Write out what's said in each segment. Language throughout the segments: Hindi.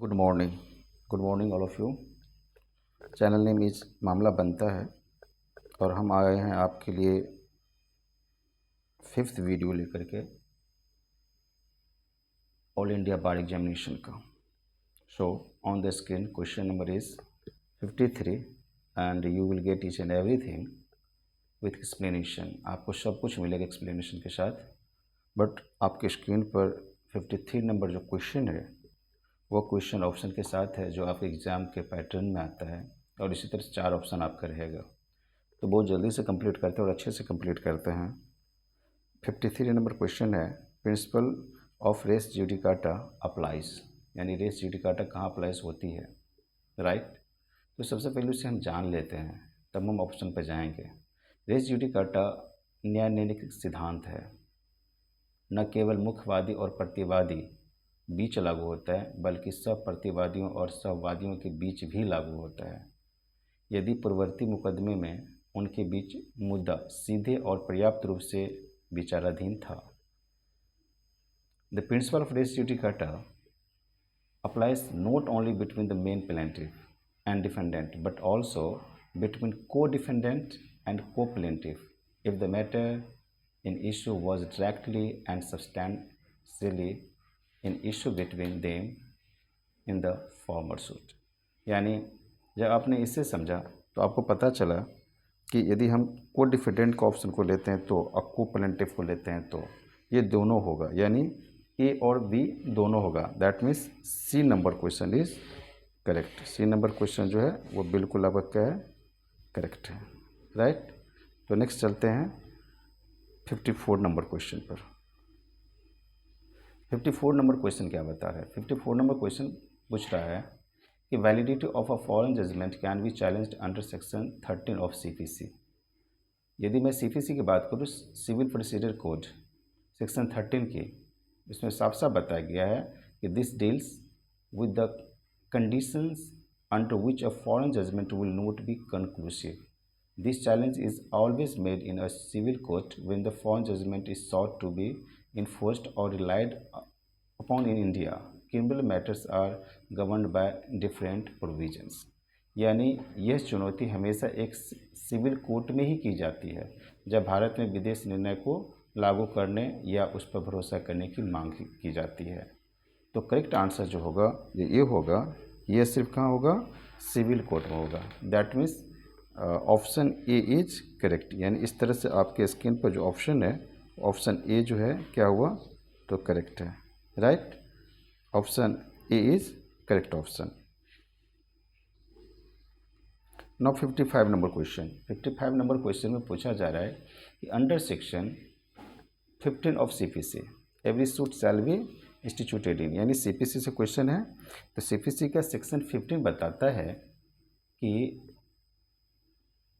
Good morning all of you. Channel name is मामला बनता है और हम आए हैं आपके लिए 5th वीडियो लेकर के ऑल इंडिया बार एग्जामिनेशन का। So on the screen question number is 53 and you will get each and everything with explanation. आपको सब कुछ मिलेगा एक्सप्लेनेशन के साथ। बट आपके स्क्रीन पर 53 नंबर जो क्वेश्चन है वो क्वेश्चन ऑप्शन के साथ है जो आपके एग्ज़ाम के पैटर्न में आता है, और इसी तरह से 4 ऑप्शन आपका रहेगा। तो बहुत जल्दी से कंप्लीट करते हैं और अच्छे से कंप्लीट करते हैं। 53 नंबर क्वेश्चन है, principle of res judicata applies, यानी रेस जुडिकाटा कहाँ अप्लाइज होती है, राइट। तो सबसे पहले उसे हम जान लेते हैं, तब हम ऑप्शन पर जाएंगे। रेस जुडिकाटा न्यायिक सिद्धांत है, न केवल मुख्यवादी और प्रतिवादी बीच लागू होता है बल्कि सब प्रतिवादियों और सहवादियों के बीच भी लागू होता है यदि पूर्ववर्ती मुकदमे में उनके बीच मुद्दा सीधे और पर्याप्त रूप से विचाराधीन था। The principle of res judicata applies not only between the main plaintiff and defendant but also between co-defendant and co-plaintiff if the matter in issue was directly and substantially in issue between them in the former suit। यानी जब आपने इसे समझा तो आपको पता चला कि यदि हम को डिफेंडेंट का ऑप्शन को लेते हैं तो और को प्लेंटिफ को लेते हैं तो ये दोनों होगा, यानी ए और बी दोनों होगा। That means C number question is correct. C number question जो है वो बिल्कुल आपका क्या है, करेक्ट है, राइट। तो नेक्स्ट चलते हैं 54 नंबर क्वेश्चन पर। 54 नंबर क्वेश्चन क्या बता रहा है? 54 नंबर क्वेश्चन पूछ रहा है कि validity of a foreign judgment can be challenged under section 13 of CPC. यदि मैं सीपीसी की बात करूँ, सिविल प्रोसीजर कोड सेक्शन 13 की, इसमें साफ साफ बताया गया है कि this deals with the conditions under which a foreign judgment will not be conclusive. This challenge is always made in a civil court when the foreign judgment is sought to be enforced or relied upon in India. Criminal matters are governed by different provisions. यानी यह चुनौती हमेशा एक सिविल कोर्ट में ही की जाती है जब भारत में विदेश निर्णय को लागू करने या उस पर भरोसा करने की मांग की जाती है। तो करेक्ट आंसर जो होगा ये होगा, ये सिर्फ कहाँ होगा, सिविल कोर्ट में होगा। That means option A is correct. यानी इस तरह से आपके स्क्रीन पर जो ऑप्शन है, ऑप्शन ए जो है क्या हुआ, तो करेक्ट है, right. Option A is correct option. Now 55 number question. 55 number question में पूछा जा रहा है कि under section 15 of CPC every suit shall be instituted इन, यानी सीपीसी से क्वेश्चन है। तो सीपीसी का सेक्शन 15 बताता है कि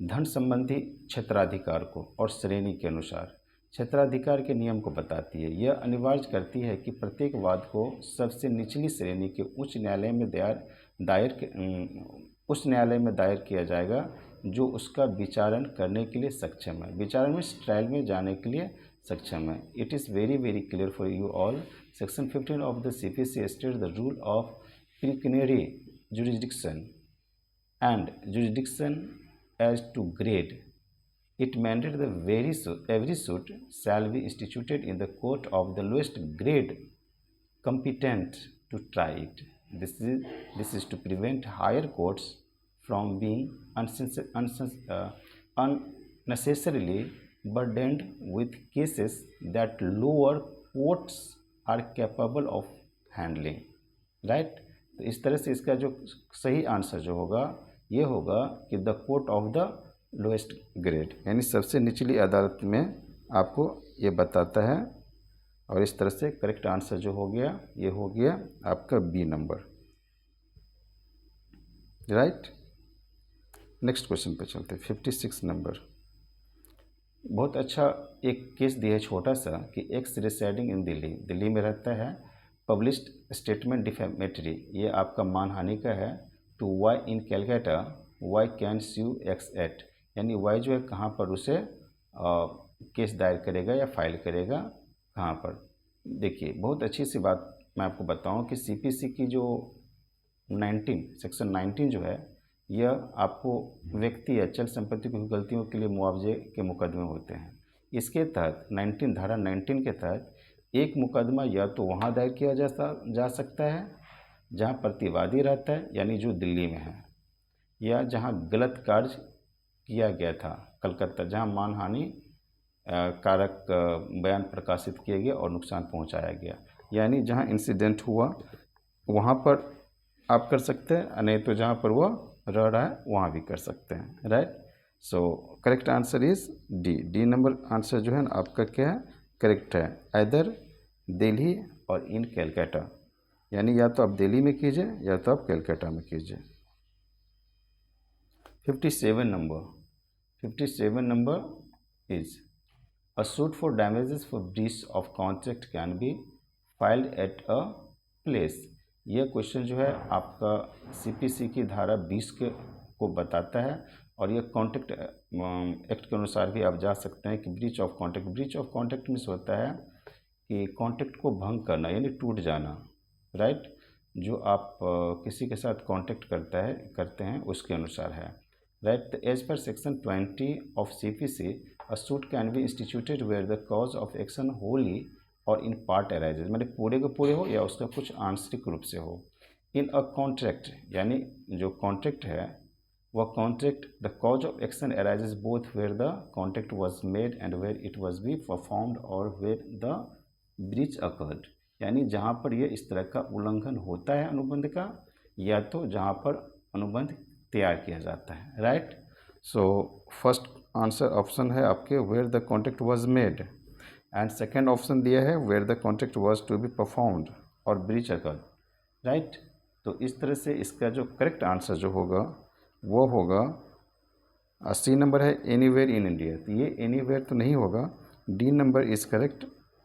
धन संबंधी क्षेत्राधिकार को और श्रेणी के अनुसार क्षेत्राधिकार के नियम को बताती है। यह अनिवार्य करती है कि प्रत्येक वाद को सबसे निचली श्रेणी के उच्च न्यायालय में दायर किया जाएगा जो उसका विचारण करने के लिए सक्षम है। विचारण में ट्रायल में जाने के लिए सक्षम है। It is very very clear for you all. Section 15 of the CPC state the rule of pecuniary jurisdiction and jurisdiction as to grade. It mandated that every suit shall be instituted in the court of the lowest grade competent to try it. This is to prevent higher courts from being unnecessarily burdened with cases that lower courts are capable of handling. Right? तो इस तरह से इसका जो सही आंसर जो होगा ये होगा कि the court of the lowest grade, यानी सबसे निचली अदालत में आपको ये बताता है। और इस तरह से करेक्ट आंसर जो हो गया ये हो गया आपका B number, right. Next question पे चलते हैं। 56 नंबर। बहुत अच्छा एक केस दिया है छोटा सा कि एक्स रेसिडिंग इन दिल्ली में रहता है, पब्लिश्ड स्टेटमेंट डिफेमेटरी, ये आपका मानहानि का है, to Y in Calcutta Y can sue X at, यानी वाई जो है कहाँ पर उसे केस दायर करेगा या फाइल करेगा, कहाँ पर। देखिए बहुत अच्छी सी बात मैं आपको बताऊं कि सीपीसी की जो सेक्शन 19 जो है यह आपको व्यक्ति या चल संपत्ति की गलतियों के लिए मुआवजे के मुकदमे होते हैं। इसके तहत 19 धारा 19 के तहत एक मुकदमा या तो वहाँ दायर किया जा सकता है जहाँ प्रतिवादी रहता है, यानी जो दिल्ली में है, या जहाँ गलत कार्य किया गया था कलकत्ता, जहाँ मानहानि कारक बयान प्रकाशित किए गए और नुकसान पहुंचाया गया, यानी जहां इंसिडेंट हुआ वहां पर आप कर सकते हैं, नहीं तो जहां पर वह रह रहा है वहां भी कर सकते हैं। Right, so correct answer is D number answer जो है ना आपका क्या है, करेक्ट है। इधर दिल्ली और इन कैलकाटा, यानी या तो आप दिल्ली में कीजिए या तो आप कैलकाटा में कीजिए। 57 number is a suit for damages for breach of contract can be filed at a place। यह क्वेश्चन जो है आपका सीपीसी की धारा 20 को बताता है और यह कॉन्ट्रैक्ट एक्ट के अनुसार भी आप जा सकते हैं कि ब्रीच ऑफ कॉन्ट्रैक्ट मीन्स होता है कि कॉन्ट्रैक्ट को भंग करना यानी टूट जाना। राइट, जो आप किसी के साथ कॉन्ट्रैक्ट करते हैं उसके अनुसार है। Right, as per section 20 of CPC, a suit can be instituted where the cause of action wholly or in part arises, मतलब पूरे के पूरे हो या उसका कुछ आंशिक रूप से हो। इन अ कॉन्ट्रैक्ट, यानी जो कॉन्ट्रैक्ट है वह contract the cause of action arises both where the contract was made and where it was be performed और वेयर द ब्रीच अकर्ड, यानी जहाँ पर यह इस तरह का उल्लंघन होता है अनुबंध का या तो जहाँ पर अनुबंध तैयार किया जाता है। Right, so first answer option है आपके where the contract was made, and second option दिया है where the contract was to be performed और ब्रीच अकर्ड। राइट, तो इस तरह से इसका जो करेक्ट आंसर जो होगा वो होगा सी नंबर है एनीवेयर इन इंडिया। तो ये एनीवेयर तो नहीं होगा, D number is correct,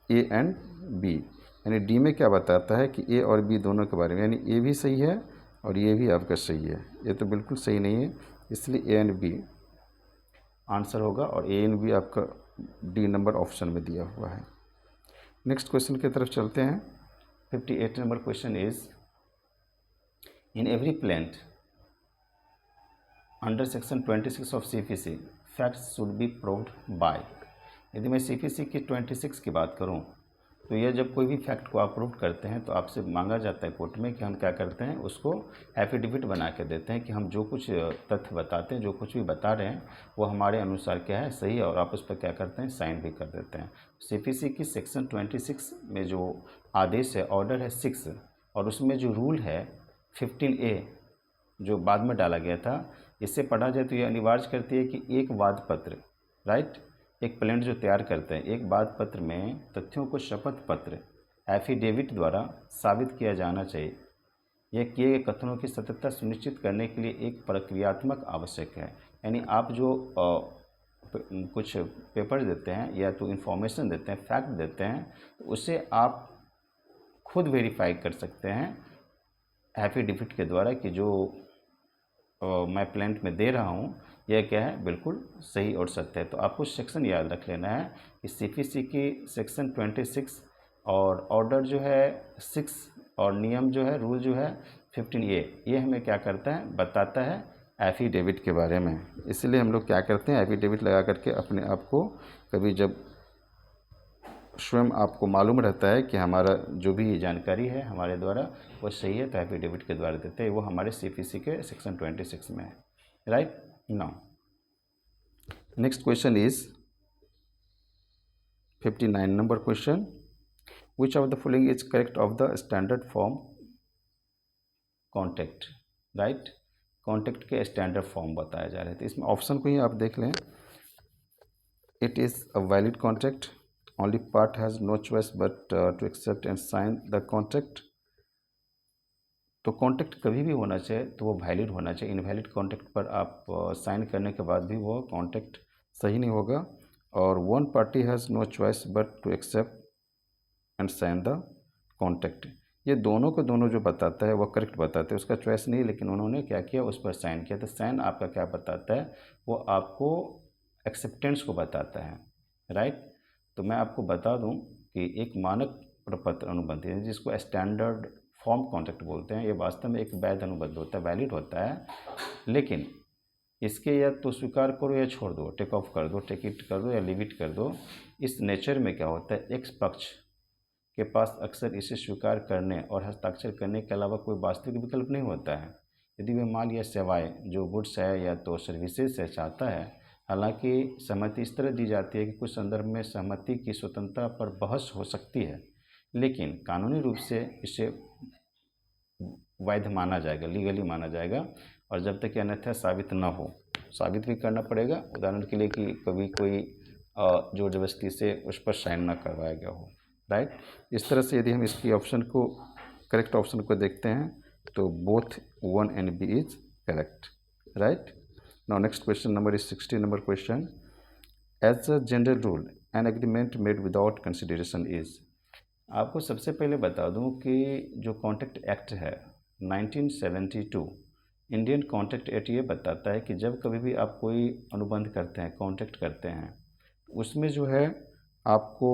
A and B. यानी डी में क्या बताता है कि ए और बी दोनों के बारे में, यानी ए भी सही है और ये भी आपका सही है, ये तो बिल्कुल सही नहीं है, इसलिए ए एंड बी आंसर होगा और ए एंड बी आपका डी नंबर ऑप्शन में दिया हुआ है। नेक्स्ट क्वेश्चन की तरफ चलते हैं। 58 number question is in every plant under section 26 of CPC facts should be proved bye. यदि मैं CPC की 26 की बात करूं तो यह जब कोई भी फैक्ट को आप प्रूव करते हैं तो आपसे मांगा जाता है कोर्ट में कि हम क्या करते हैं, उसको एफिडेविट बना के देते हैं कि हम जो कुछ तथ्य बताते हैं, जो कुछ भी बता रहे हैं वो हमारे अनुसार क्या है, सही है, और आप उस पर क्या करते हैं, साइन भी कर देते हैं। CPC की सेक्शन 26 में जो आदेश है, ऑर्डर है 6, और उसमें जो रूल है 15A जो बाद में डाला गया था, इससे पढ़ा जाए तो ये अनिवार्य करती है कि एक वाद पत्र, राइट, एक प्लेंट जो तैयार करते हैं, एक वाद पत्र में तथ्यों को शपथ पत्र एफिडेविट द्वारा साबित किया जाना चाहिए। यह किए गए कथनों की सत्यता सुनिश्चित करने के लिए एक प्रक्रियात्मक आवश्यक है। यानी आप जो कुछ पेपर देते हैं या तो इन्फॉर्मेशन देते हैं, फैक्ट देते हैं, तो उसे आप खुद वेरीफाई कर सकते हैं एफिडेविट के द्वारा कि जो मैं प्लेंट में दे रहा हूँ यह क्या है, बिल्कुल सही और सत्य है। तो आपको सेक्शन याद रख लेना है कि CPC की सेक्शन 26 और ऑर्डर जो है 6 और नियम जो है, रूल जो है 15A, ये हमें क्या करता है, बताता है एफिडेविट के बारे में। इसलिए हम लोग क्या करते हैं, एफिडेविट लगा करके अपने आप को कभी जब स्वयं आपको मालूम रहता है कि हमारा जो भी जानकारी है हमारे द्वारा वो सही है तो एफिडेविट के द्वारा देते हैं, वो हमारे CPC के सेक्शन 26 में है। Right, now next question is 59 number question, which of the following is correct of the standard form contract. Right, contract के स्टैंडर्ड फॉर्म बताया जा रहे थे, इसमें ऑप्शन को ही आप देख लें। It is a valid contract, only part has no choice but to accept and sign the contract। तो कॉन्ट्रैक्ट कभी भी होना चाहिए तो वो वैलिड होना चाहिए। इनवैलिड कॉन्ट्रैक्ट पर आप साइन करने के बाद भी वो कॉन्ट्रैक्ट सही नहीं होगा। और one party has no choice but to accept and sign the contract, ये दोनों को दोनों जो बताता है वो करेक्ट बताते हैं, उसका चॉइस नहीं, लेकिन उन्होंने क्या किया, उस पर साइन किया। तो साइन आपका क्या बताता है, वो आपको एक्सेप्टेंस को बताता है। राइट, तो मैं आपको बता दूं कि एक मानक प्रपत्र अनुबंध है जिसको स्टैंडर्ड फॉर्म कॉन्ट्रैक्ट बोलते हैं, ये वास्तव में एक वैध अनुबंध होता है, वैलिड होता है, लेकिन इसके या तो स्वीकार करो या छोड़ दो, टेक ऑफ कर दो, टेक इट कर दो या लीव इट कर दो। इस नेचर में क्या होता है, एक पक्ष के पास अक्सर इसे स्वीकार करने और हस्ताक्षर करने के अलावा कोई वास्तविक विकल्प नहीं होता है। यदि वह माल या सेवाएं जो गुड्स है या तो सर्विसेज है चाहता है, हालांकि सहमति इस तरह दी जाती है कि कुछ संदर्भ में सहमति की स्वतंत्रता पर बहस हो सकती है, लेकिन कानूनी रूप से इसे वैध माना जाएगा, लीगली माना जाएगा, और जब तक अन्यथा साबित न हो, साबित भी करना पड़ेगा, उदाहरण के लिए कि कभी कोई जोर जबरदस्ती से उस पर साइन न करवाया गया हो, राइट। इस तरह से यदि हम इसकी ऑप्शन को, करेक्ट ऑप्शन को देखते हैं तो both 1 and B is correct, right. Now next question number is 60 number question. As a general rule an agreement made without consideration is. आपको सबसे पहले बता दूं कि जो कॉन्ट्रैक्ट एक्ट है 1972, इंडियन कॉन्ट्रैक्ट एक्ट ये बताता है कि जब कभी भी आप कोई अनुबंध करते हैं, कॉन्ट्रैक्ट करते हैं, उसमें जो है आपको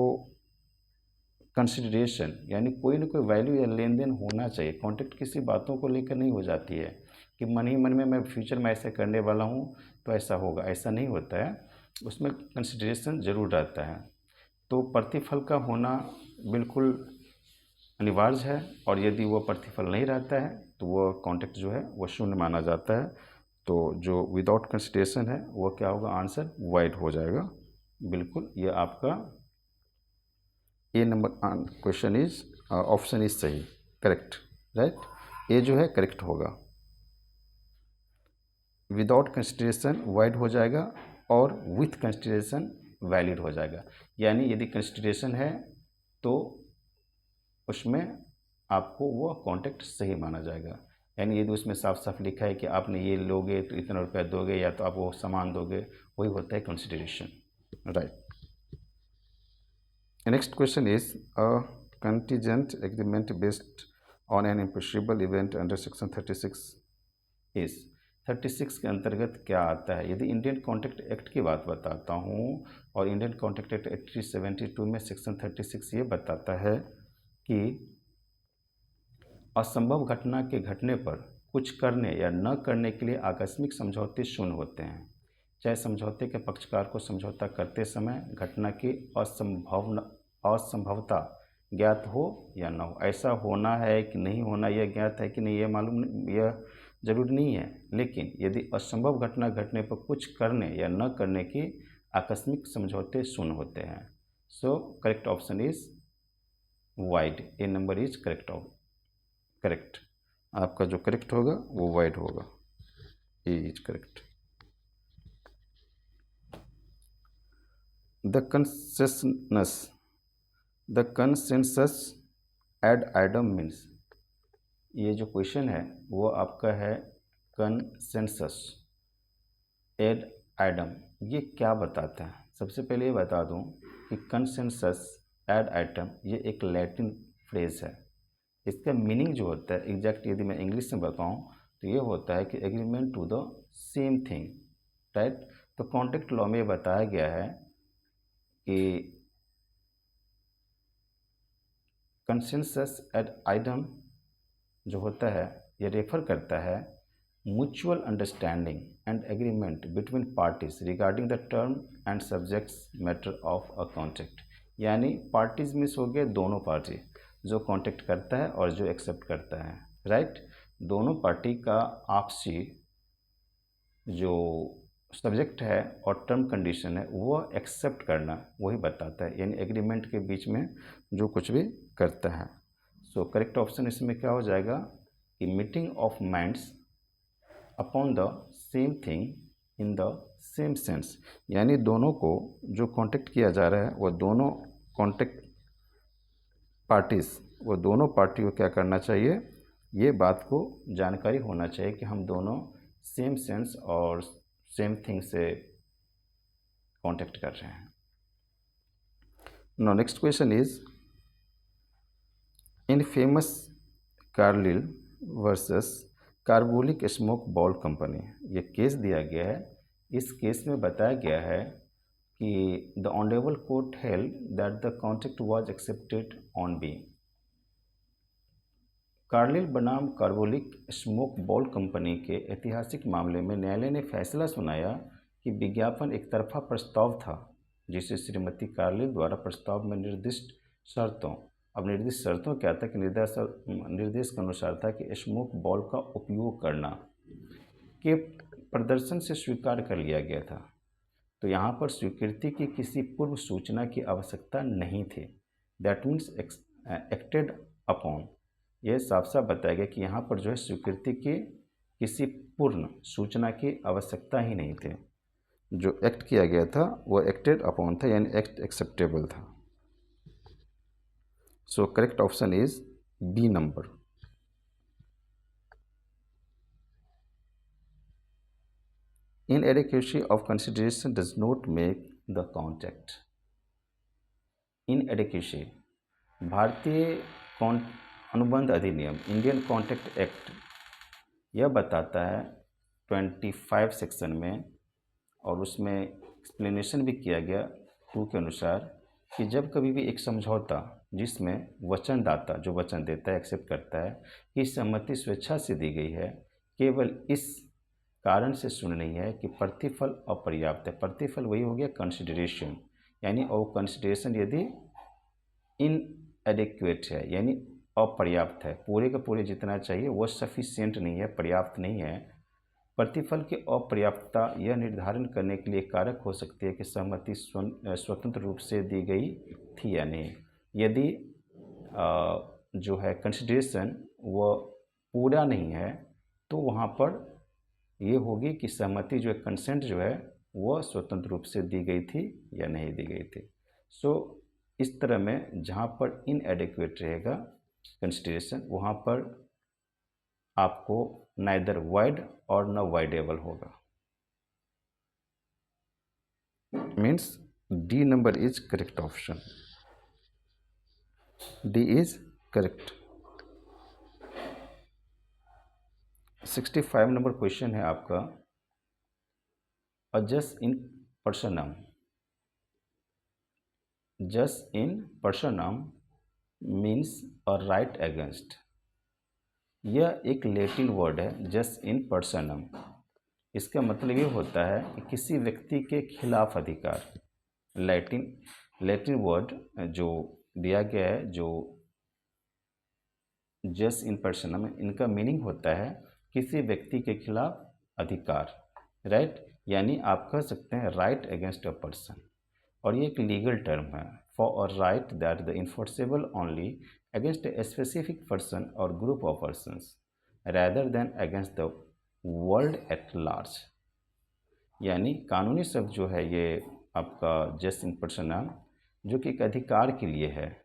कंसिडरेशन यानी कोई ना कोई वैल्यू या लेन देन होना चाहिए। कॉन्ट्रैक्ट किसी बातों को लेकर नहीं हो जाती है कि मन ही मन में मैं फ्यूचर में ऐसे करने वाला हूँ तो ऐसा होगा, ऐसा नहीं होता है। उसमें कंसिडरेशन ज़रूर रहता है। तो प्रतिफल का होना बिल्कुल अनिवार्य है, और यदि वो प्रतिफल नहीं रहता है तो वो कॉन्ट्रैक्ट जो है वो शून्य माना जाता है। तो जो विदाउट कंसिडरेशन है वो क्या होगा, आंसर वाइड हो जाएगा। बिल्कुल ये आपका A number question is, option is सही, करेक्ट, राइट। ए जो है करेक्ट होगा, विदाउट कंसिडरेशन वाइड हो जाएगा और विथ कंसिडरेशन वैलिड हो जाएगा। यानी यदि कंसिडरेशन है तो उसमें आपको वो कॉन्ट्रैक्ट सही माना जाएगा। यानी यदि उसमें साफ साफ लिखा है कि आपने ये लोगे तो इतना रुपया दोगे या तो आप वो सामान दोगे, वही होता है consideration, right. Next question is a contingent agreement based on an impossible event under section 36 is. 36 के अंतर्गत क्या आता है? यदि इंडियन कॉन्ट्रैक्ट एक्ट की बात बताता हूँ, और इंडियन कॉन्ट्रैक्ट एक्ट 1872 में सेक्शन 36 ये बताता है कि असंभव घटना के घटने पर कुछ करने या न करने के लिए आकस्मिक समझौते शून्य होते हैं, चाहे समझौते के पक्षकार को समझौता करते समय घटना की असंभवता ज्ञात हो या न हो। ऐसा होना है कि नहीं होना, यह ज्ञात है कि नहीं, यह मालूम, यह जरूरी नहीं है, लेकिन यदि असंभव घटना घटने पर कुछ करने या न करने की आकस्मिक समझौते शून्य होते हैं। So correct option is void, A number is correct. आपका जो करेक्ट होगा वो वाइड होगा, A is correct. The consensus ad idem means. ये जो क्वेश्चन है वो आपका है कंसेंसस एड आइडम, ये क्या बताता है? सबसे पहले ये बता दूं कि कंसेंसस एड आइटम ये एक लैटिन फ्रेज है। इसका मीनिंग जो होता है एग्जैक्ट यदि मैं इंग्लिश में बताऊं तो ये होता है कि agreement to the same thing, right. तो कॉन्ट्रैक्ट लॉ में बताया गया है कि कंसेंसस एड आइटम जो होता है ये रेफर करता है mutual understanding and agreement between parties regarding the term and subjects matter of a contract. यानी पार्टीज मिस हो गए दोनों पार्टी, जो कॉन्ट्रैक्ट करता है और जो एक्सेप्ट करता है, राइट। दोनों पार्टी का आपसी जो सब्जेक्ट है और टर्म कंडीशन है वो एक्सेप्ट करना, वही बताता है, यानी एग्रीमेंट के बीच में जो कुछ भी करता है। सो करेक्ट ऑप्शन इसमें क्या हो जाएगा कि meeting of minds upon the same thing in the same sense. यानी दोनों को जो कॉन्ट्रैक्ट किया जा रहा है वो दोनों कॉन्ट्रैक्ट पार्टीज, वो दोनों पार्टी को क्या करना चाहिए, ये बात को जानकारी होना चाहिए कि हम दोनों सेम सेंस और सेम थिंग से कॉन्टैक्ट कर रहे हैं। Now next question is in famous Carlill versus carbolic Smoke Ball company, ये केस दिया गया है। इस केस में बताया गया है कि the honourable court held that the contract was accepted on B. Carlill बनाम कार्बोलिक स्मोक बॉल कंपनी के ऐतिहासिक मामले में न्यायालय ने फैसला सुनाया कि विज्ञापन एक तरफा प्रस्ताव था जिसे श्रीमती कार्लिल द्वारा प्रस्ताव में निर्दिष्ट शर्तों, अब निर्दिष्ट शर्तों क्या था कि निर्देश के अनुसार था कि स्मोक बॉल का उपयोग करना के प्रदर्शन से स्वीकार कर लिया गया था। तो यहाँ पर स्वीकृति की किसी पूर्व सूचना की आवश्यकता नहीं थी। दैट मीन्स एक्टेड अपॉन, यह साफ साफ बताया गया कि यहाँ पर जो है स्वीकृति की किसी पूर्ण सूचना की आवश्यकता ही नहीं थी। जो एक्ट किया गया था वो एक्टेड अपॉन था, यानी एक्ट एक्सेप्टेबल था। So correct option is B number. Inadequacy of consideration does not make the contract. Inadequacy, भारतीय अनुबंध अधिनियम इंडियन कॉन्ट्रैक्ट एक्ट यह बताता है 25 सेक्शन में, और उसमें एक्सप्लेनेशन भी किया गया 2 के अनुसार कि जब कभी भी एक समझौता जिसमें वचनदाता जो वचन देता है एक्सेप्ट करता है कि सहमति स्वेच्छा से दी गई है, केवल इस कारण से सुन नहीं है कि प्रतिफल अपर्याप्त है। प्रतिफल वही हो गया कंसिडरेशन, यानी और कंसिडरेशन यदि इनएडिक्वेट है यानी अपर्याप्त है, पूरे का पूरे जितना चाहिए वह सफिशिएंट नहीं है, पर्याप्त नहीं है। प्रतिफल की अपर्याप्तता यह निर्धारण करने के लिए कारक हो सकती है कि सहमति स्वतंत्र रूप से दी गई थी या नहीं। यदि जो है कंसिडरेशन वह पूरा नहीं है तो वहाँ पर ये होगी कि सहमति जो है कंसेंट जो है वह स्वतंत्र रूप से दी गई थी या नहीं दी गई थी। सो इस तरह में जहाँ पर इनएडिक्वेट रहेगा कंसिडरेशन वहाँ पर आपको नाइदर वाइड और न वाइडेबल होगा। Means D number is correct option, D is correct. 65 number question है आपका, अ जस इन पर्सनम, जस इन पर्सनम मीन्स अ राइट अगेंस्ट। यह एक लैटिन वर्ड है जस इन पर्सनम, इसका मतलब ये होता है कि किसी व्यक्ति के खिलाफ अधिकार। लैटिन वर्ड जो दिया गया है जो जस इन पर्सनम, इनका मीनिंग होता है किसी व्यक्ति के खिलाफ अधिकार, राइट, यानी आप कह सकते हैं राइट अगेंस्ट अ पर्सन। और ये एक लीगल टर्म है for a right that the enforceable only against a specific person और group of persons rather than against the world at large. यानी कानूनी शब्द जो है ये आपका जस्ट इन पर्सनम, जो कि एक अधिकार के लिए है,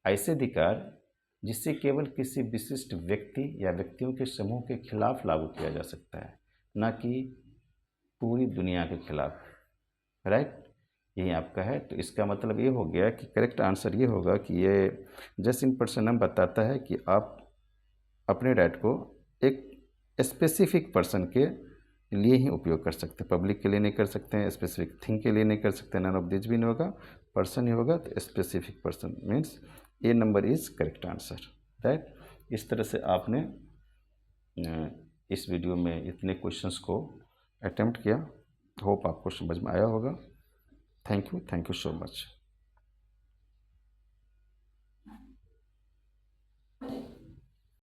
ऐसे अधिकार जिससे केवल किसी विशिष्ट व्यक्ति या व्यक्तियों के समूह के खिलाफ लागू किया जा सकता है, न कि पूरी दुनिया के खिलाफ, राइट। यही आपका है। तो इसका मतलब ये हो गया कि करेक्ट आंसर ये होगा कि ये जस्ट इन पर्सनम बताता है कि आप अपने राइट को एक स्पेसिफिक पर्सन के लिए ही उपयोग कर सकते हैं, पब्लिक के लिए नहीं कर सकते हैं, स्पेसिफिक थिंग के लिए नहीं कर सकते, नन ऑफ दिस भी नहीं होगा, पर्सन ही होगा। तो specific person means A number is correct answer, right. इस तरह से आपने इस वीडियो में इतने क्वेश्चंस को अटेम्प्ट किया। होप आपको समझ में आया होगा। Thank you so much.